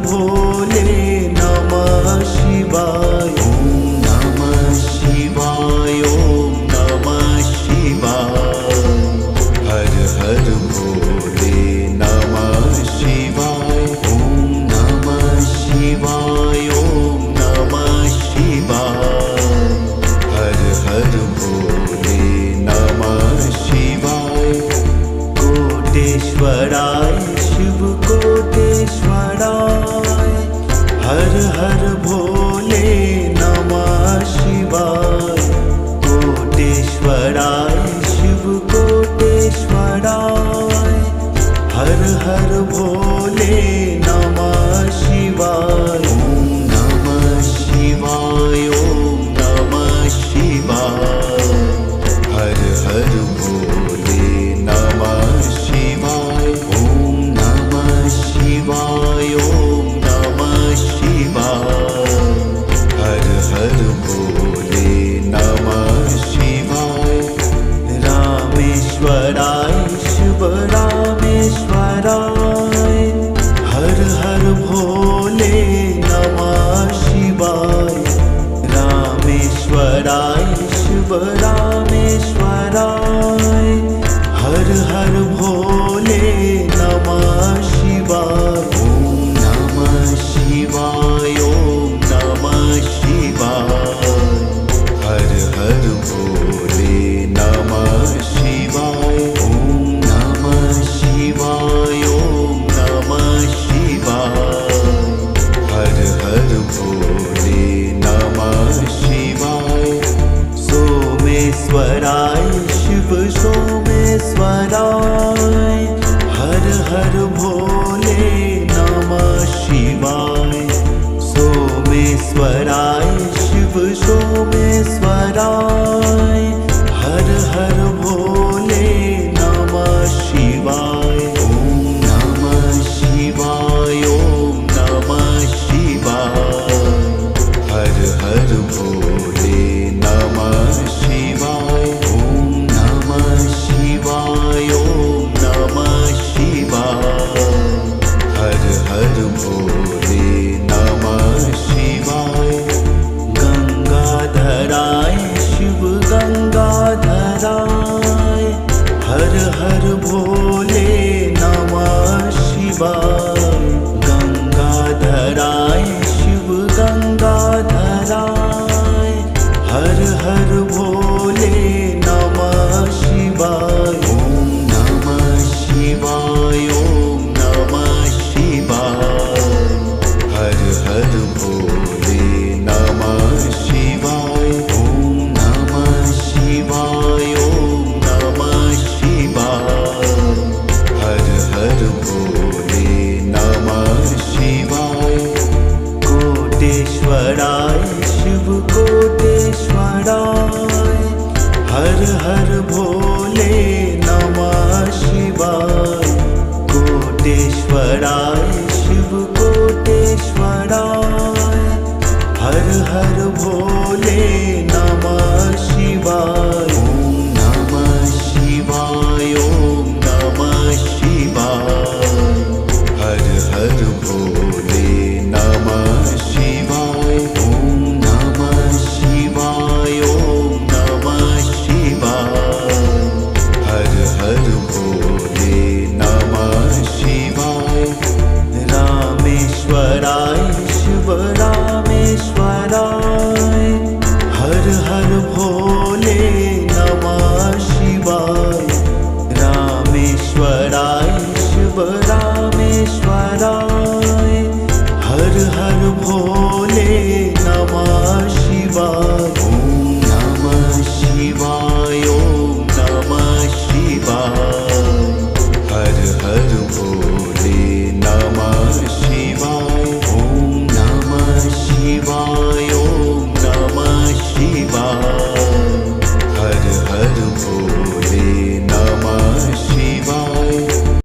भोले नमः शिवाय गंगाधर कोटेश्वराय शिव गंगाधराय हर हर भोले नमः शिवाय। गंगाधराय शिव गंगाधराय हर हर भोले नमः शिवाय। ओम नमः शिवाय ओम नमः शिवाय हर हर भोले नमः शिवाय। ओम नमः शिवाय ओम नमः शिवाय हर हर भोले नमः शिवाय। कोटेश्वराय शिव कोटेश्वराय हर हर भोले नमः शिवाय। कोटेश्वराय शिव कोटेश्वराय हर हर भोले नमः शिवाय। ओम नमः शिवाय ओम नमः शिवाय हर हर भोले नमः शिवाय। ओम नमः शिवाय ओम नमः शिवाय हर हर भोले नमः शिवाय। रामेश्वराय शिव रामेश्वराय हर हर भोले नमः शिवाय। रामेश्वराय शिव रामेश्वराय हर हर भोले नमः शिवाय। ओम नमः शिवाय ओम नमः शिवाय हर हर भोले नमः शिवाय। ओम नमः शिवाय ओम नमः शिवाय